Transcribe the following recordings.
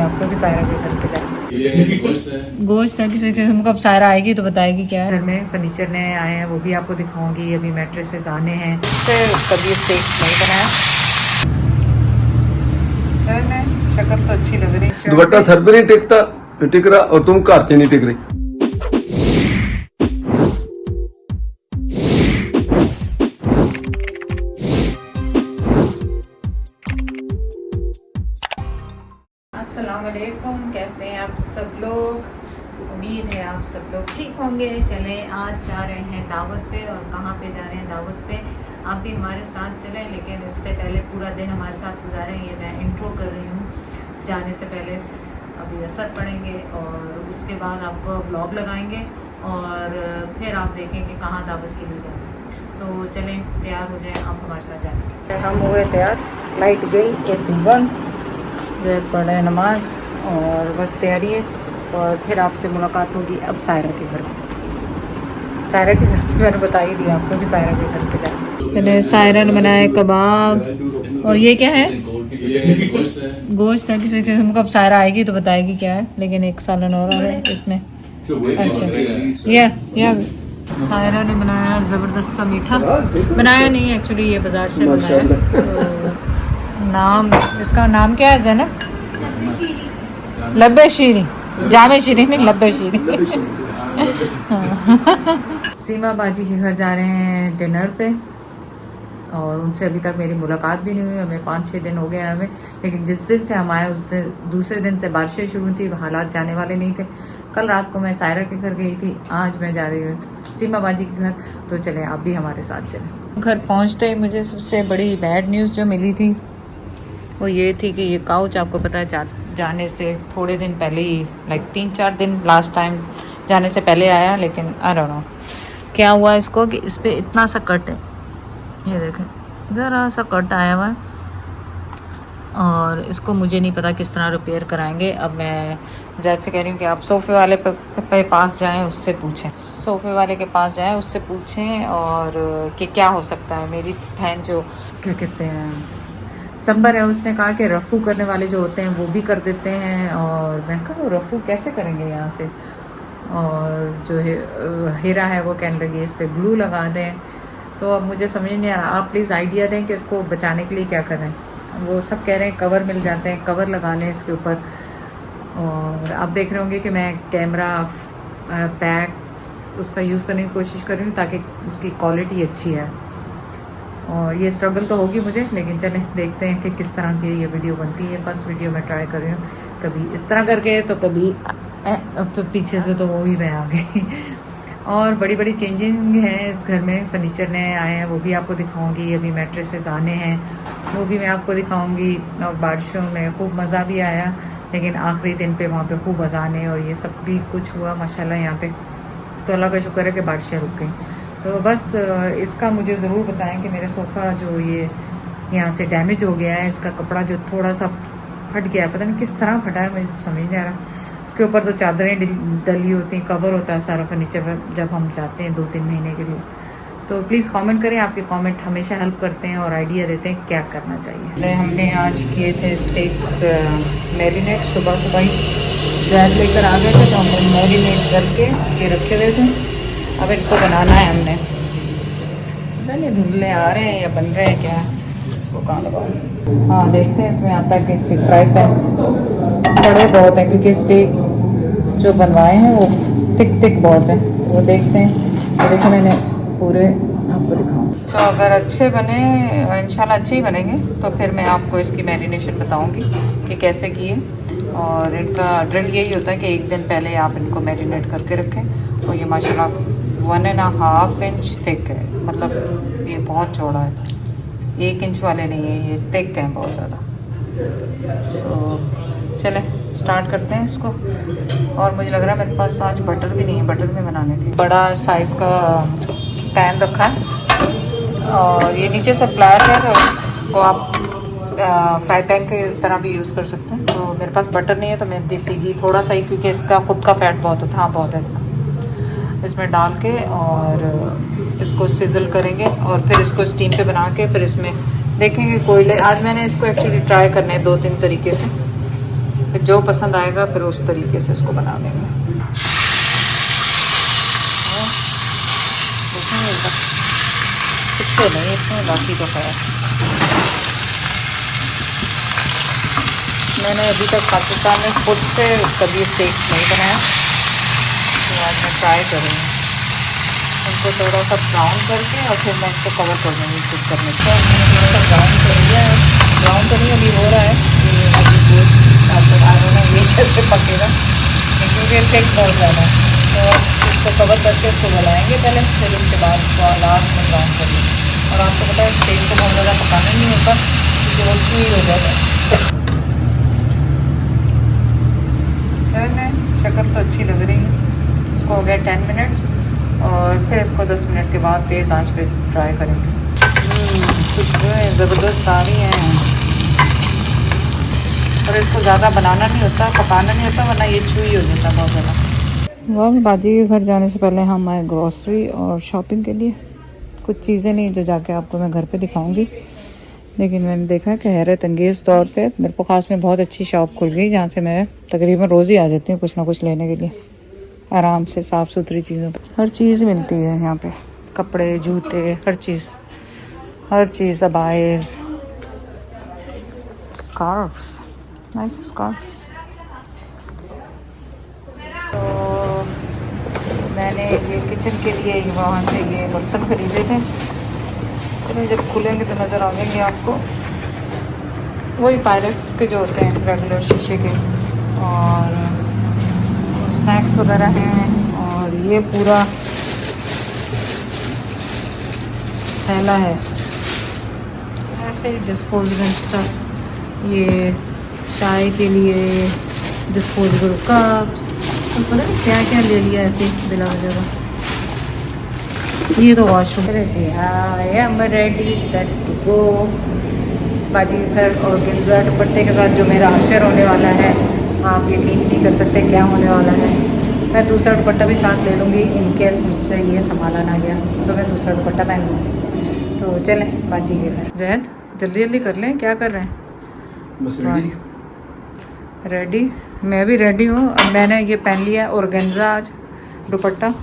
आपको कि सायरा के घर पे जाए। गोश्त है किसी किस्म का। अब सायरा आएगी तो बताएगी क्या है। घर में फर्नीचर नए आए हैं, वो भी आपको दिखाऊंगी। अभी मैट्रेसेस आने हैं, कभी स्टेक्स नहीं बनाया। शक्ल तो अच्छी लग रही है। दुपट्टा सर पे नहीं टिक रहा और तुम घर से नहीं टिक रही। अस्सलाम वालेकुम, कैसे हैं आप सब लोग? उम्मीद है आप सब लोग ठीक होंगे। चले आज जा रहे हैं दावत पे। और कहाँ पे जा रहे हैं दावत पे, आप भी हमारे साथ चलें। लेकिन इससे पहले पूरा दिन हमारे साथ गुजारें, ये मैं इंट्रो कर रही हूँ। जाने से पहले अभी असर पढ़ेंगे और उसके बाद आपको व्लॉग लगाएंगे और फिर आप देखेंगे कहाँ दावत के लिए जाएंगे। तो चलें, तैयार हो जाएं, आप हमारे साथ जाएंगे। हम हुए तैयार, लाइट गई, AC बंद, जो पढ़े नमाज और बस तैयारी है। और फिर आपसे मुलाकात होगी अब सायरा के घर में। सायरा के घर पे मैंने बता ही दिया आपको कि सायरा के घर पे जाए। चले, सायरा ने बनाए कबाब। और ये क्या है? गोश्त है किसी किस्म का। अब सायरा आएगी तो बताएगी क्या है। लेकिन एक सालन और है इसमें। अच्छा, या सायरा ने बनाया ज़बरदस्त सा मीठा। बनाया नहीं एक्चुअली, ये बाज़ार से बनाया। तो नाम इसका नाम क्या है ज़ैनब? लब्बे शीरी, जामे शीरी नहीं, लब्बे शीरी। सीमा बाजी के घर जा रहे हैं डिनर पे। और उनसे अभी तक मेरी मुलाकात भी नहीं हुई। हमें 5-6 दिन हो गए हमें। लेकिन जिस दिन से हम आए उस दिन दूसरे दिन से बारिशें शुरू थी, हालात जाने वाले नहीं थे। कल रात को मैं सायरा के घर गई थी, आज मैं जा रही हूँ सीमा बाजी के घर। तो चलें, आप भी हमारे साथ चलें। घर पहुँचते ही मुझे सबसे बड़ी बैड न्यूज़ जो मिली थी वो ये थी कि ये काउच आपको पता है जाने से थोड़े दिन पहले ही, लाइक 3-4 दिन लास्ट टाइम जाने से पहले आया। लेकिन आई डोंट नो क्या हुआ इसको कि इस पर इतना सा कट है। ये देखें, ज़रा सा कट आया हुआ है। और इसको मुझे नहीं पता किस तरह रिपेयर कराएंगे। अब मैं जैसे कह रही हूँ कि आप सोफ़े वाले पे पास जाएं, उससे पूछें, सोफ़े वाले के पास जाएं, उससे पूछें और कि क्या हो सकता है। मेरी बहन जो क्या कहते हैं संबर है, उसने कहा कि रफ़ू करने वाले जो होते हैं वो भी कर देते हैं। और मैं कहा वो रफ़ू कैसे करेंगे यहाँ से। और जो है हीरा है वो कहने लगी इस पर ग्लू लगा दें। तो अब मुझे समझ नहीं आ रहा, आप प्लीज़ आइडिया दें कि इसको बचाने के लिए क्या करें। वो सब कह रहे हैं कवर मिल जाते हैं, कवर लगा लें इसके ऊपर। और आप देख रहे होंगे कि मैं कैमरा पैक उसका यूज़ करने की कोशिश कर रही हूँ ताकि उसकी क्वालिटी अच्छी है। और ये स्ट्रगल तो होगी मुझे, लेकिन चलें देखते हैं कि किस तरह की ये वीडियो बनती है। फर्स्ट वीडियो मैं ट्राई कर रही हूँ, कभी इस तरह करके तो कभी अब तो पीछे से तो वो ही मैं आ गई। और बड़ी बड़ी चेंजिंग हैं इस घर में। फर्नीचर नए आए हैं, वो भी आपको दिखाऊंगी। अभी मैट्रेसेस आने हैं, वो भी मैं आपको दिखाऊंगी। और बारिशों में खूब मज़ा भी आया, लेकिन आखिरी दिन पे वहाँ पे खूब अज़ानें और ये सब भी कुछ हुआ माशाल्लाह यहाँ पे। तो अल्लाह का शुक्र है कि बारिशें रुक गई। तो बस इसका मुझे ज़रूर बताएं कि मेरे सोफ़ा जो ये यहाँ से डैमेज हो गया है, इसका कपड़ा जो थोड़ा सा फट गया है, पता नहीं किस तरह फटा है, मुझे तो समझ नहीं आ रहा। उसके ऊपर तो चादरें डली होती हैं, कवर होता है सारा फर्नीचर पर जब हम जाते हैं 2-3 महीने के लिए। तो प्लीज़ कमेंट करें, आपके कमेंट हमेशा हेल्प करते हैं और आइडिया देते हैं क्या करना चाहिए। हमने आज किए थे स्टेक्स मैरिनेट, सुबह सुबह ही ज़ैद लेकर आ गए थे तो हमने मैरिनेट करके ये रखे हुए थे। अब इनको बनाना है हमने। पता नहीं धुंधले आ रहे हैं या बन रहे हैं क्या, इसको कहाँ लगाऊँ। हाँ देखते हैं, इसमें आता है कि स्टिक फ्राई पैन बड़े बहुत हैं क्योंकि स्टेक्स जो बनवाए हैं वो थिक बहुत हैं। वो देखते हैं। तो देखो मैंने पूरे आपको दिखाऊँ। तो अगर अच्छे बने, इंशाल्लाह अच्छे ही बनेंगे, तो फिर मैं आपको इसकी मैरिनेशन बताऊंगी कि कैसे किए। और इनका ड्रिल यही होता है कि एक दिन पहले आप इनको मैरिनेट करके रखें। और ये माशाल्लाह 1.5 इंच थिक है, मतलब ये बहुत चौड़ा है, 1 इंच वाले नहीं है, ये थिक हैं बहुत ज़्यादा। सो चलें स्टार्ट करते हैं इसको। और मुझे लग रहा है मेरे पास आज बटर भी नहीं है, बटर में बनाने थे। बड़ा साइज़ का पैन रखा है और ये नीचे से फ्लैट है, तो इसको आप फ्राई पैन की तरह भी यूज़ कर सकते हैं। तो मेरे पास बटर नहीं है तो मैं देसी घी थोड़ा सा ही, क्योंकि इसका खुद का फैट बहुत होता है, हाँ बहुत है, इसमें डाल के और इसको सिजल करेंगे। और फिर इसको स्टीम पे बना के फिर इसमें देखेंगे कोयले। आज मैंने इसको एक्चुअली ट्राई करने 2-3 तरीके से, तो जो पसंद आएगा फिर उस तरीके से उसको बना देंगे। कुछ नहीं इसमें, बाकी तो है। मैंने अभी तक पाकिस्तान में खुद से कभी स्टेक नहीं बनाया, तो आज मैं ट्राई करूँगी। इनको थोड़ा सा ब्राउन करके और फिर मैं इनको कवर कर दूँगी कुकर में। तो मैंने थोड़ा सा ब्राउन कर दिया है, ब्राउन तो नहीं अभी हो रहा है। ये अभी गोश्त ये कैसे पकेगा, क्योंकि टेक बहुत ज़्यादा है। तो इसको कवर करके इसको गलाएँगे पहले, फिर उसके बाद लास्ट में ब्राउन कर लेंगे। और आपको पता है स्टेक को बहुत ज़्यादा पकाना नहीं होता, क्योंकि वो ही हो जाएगा। चलें, शक्ल तो अच्छी लग रही है। इसको हो गया 10 मिनट्स और फिर इसको 10 मिनट के बाद तेज़ आंच पे ट्राई करेंगे। खुशबुएं ज़बरदस्त आ रही हैं। और इसको ज़्यादा बनाना नहीं होता, पकाना नहीं होता, वरना ये छुई हो जाता बहुत ज़्यादा। वाह, बाजी के घर जाने से पहले हम आए ग्रॉसरी और शॉपिंग के लिए। कुछ चीज़ें नहीं जो जाके आपको मैं घर पे दिखाऊंगी, लेकिन मैंने देखा कि हैरत अंगेज़ तौर पे मेरे को खास में बहुत अच्छी शॉप खुल गई, जहाँ से मैं तकरीबन रोज़ ही आ जाती हूँ कुछ ना कुछ लेने के लिए। आराम से साफ़ सुथरी चीज़ों, हर चीज़ मिलती है यहाँ पे। कपड़े, जूते, हर चीज़, अबाइज़, स्कार्फ्स, नाइस स्कार्फ्स। तो मैंने ये किचन के लिए वहाँ से ये बर्तन खरीदे थे, तो जब खुलेंगे तो नज़र आ जाएंगे आपको। वही पायरेक्स के जो होते हैं रेगुलर शीशे के, और स्नैक्स वगैरह हैं। और ये पूरा थैला है ऐसे डिस्पोजेबल स्टफ। ये चाय के लिए डिस्पोजेबल कप्स, पता नहीं क्या क्या ले लिया ऐसे बिला वजह। ये तो वॉशरूम। जी हाँ, I am ready set to go. बाजी घर और गिंजा दुपट्टे के साथ जो मेरा आशर होने वाला है, आप यकीन नहीं कर सकते क्या होने वाला है। मैं दूसरा दुपट्टा भी साथ ले लूँगी, इन केस मुझसे ये संभाला ना गया तो मैं दूसरा दुपट्टा पहन लूँगी। तो चलें बाजी के घर। जैद जल्दी जल्दी कर लें, क्या कर रहे हैं? बस रेडी। रेडी, मैं भी रेडी हूँ। अब मैंने ये पहन लिया ऑर्गेन्जा आज दुपट्टा,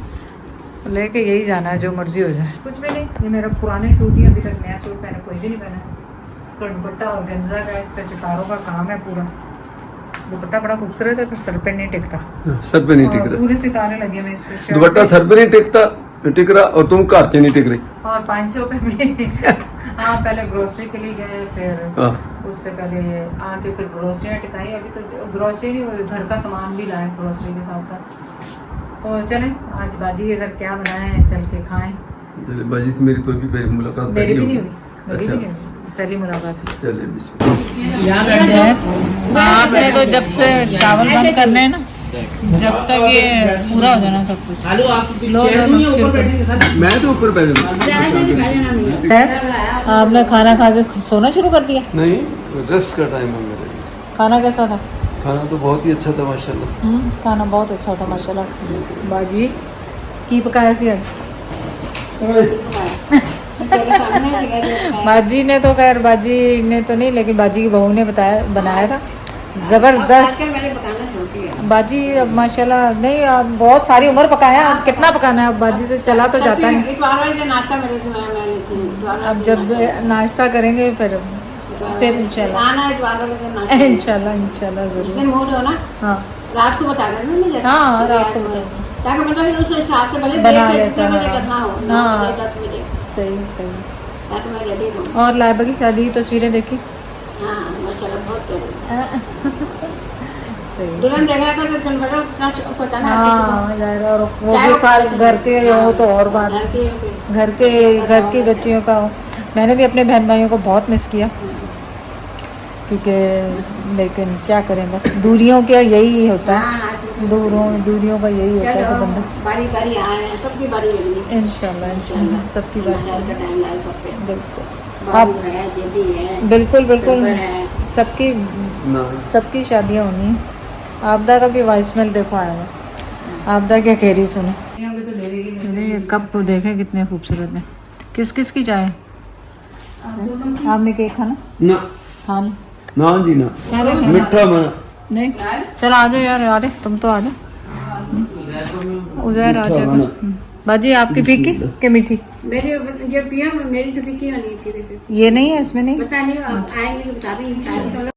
लेके यही जाना है, जो मर्जी हो जाए। कुछ भी नहीं, ये मेरा पुराने सूट ही, अभी तक नया सूट पहने कोई भी नहीं पहना। इसका दुपट्टा ऑर्गेन्जा का, इस पे सितारों का काम है पूरा। दुपट्टा बड़ा खूबसूरत है, पर सर पे नहीं टिकता। सर पे नहीं टिक रहा, पूरे सितारे लगे हुए इस पे। दुपट्टा सर पे नहीं टिक रहा और तुम घर च नहीं टिक रही। और 500 पे भी हाँ, पहले ग्रोसरी के लिए गए, फिर उससे पहले आके फिर ग्रोसरियाँ टिकाई। अभी तो ग्रोसरी नहीं, घर का सामान भी लाए ग्रोसरी के साथ साथ। तो चलें आज बाजी के घर क्या बनाए हैं, चल के खाएं। चले बाजी से मेरी तो भी पहली मुलाकात मेरी भी नहीं हुई, अच्छा पहली मुलाकात। चले आपने तो जब से चावल बंद करने हैं ना, जब तक ये पूरा हो जाना सब कुछ। मैं तो ऊपर बैठ आपने खाना खा के सोना शुरू कर दिया? नहीं, रेस्ट का टाइम है मेरा। खाना कैसा था? खाना तो बहुत ही अच्छा था माशाल्लाह। खाना बहुत अच्छा था माशाल्लाह। बाजी की पकाया सी आज? बाजी ने तो खैर, बाजी ने तो नहीं, लेकिन बाजी की बहू ने बनाया था जबरदस्त। बाजी अब माशाल्लाह नहीं, अब बहुत सारी उम्र पकाया, अब कितना पकाना है, अब बाजी से चला तो जाता नहीं। अब जब नाश्ता करेंगे फिर इंशाल्लाह जरूर। हाँ रात को बता देना, हाँ रात को ताकि मतलब फिर उस हिसाब से भले बना देर से लेते कितने बजे हैं। करना हो, 9 हाँ। बजे 10 बजे, सही ताकि मैं रेडी रहूँ। और लाइबा की शादी की तस्वीरें देखी? हाँ माशाल्लाह बहुत प्यारी। सही। दुल्हन देख रहा था तो तुम बताओ इतना शौक होता ना हाँ यार, और वो चाहे भी वो खास कैसे घर के हो तो और बात। घर घर की बच्चियों का हो। मैंने भी अपने बहन भाइयों को बहुत मिस किया, क्योंकि लेकिन क्या करें, बस दूरियों का यही होता है, दूरियों का यही होता है कि बंदा बारी बारी आए, सबकी बारी लगी। इंशाल्लाह सबकी बात का टाइम लाए सब पे। बिल्कुल। बाबू है, दीदी है, बिल्कुल बिल्कुल सबर है। सबकी शादियाँ होनी है। आपदा का भी वॉइस मेल देखो आया हुआ, आपदा क्या कह रही सुने। ये कप देखें कितने खूबसूरत है। किस किस की चाय? आपने केक खाना? ना खान ना जी ना, क्या लेंगे? मिठा बना नहीं चलो आ जाओ यार, अरे तुम तो आ जाओ। उजैर आ जाएगा। बाजी आपकी फीकी के मीठी? मेरी जो पिया मेरी तो फीकी होनी थी वैसे। ये नहीं है, इसमें नहीं। पता नहीं, अब आएंगे तो बता देंगे।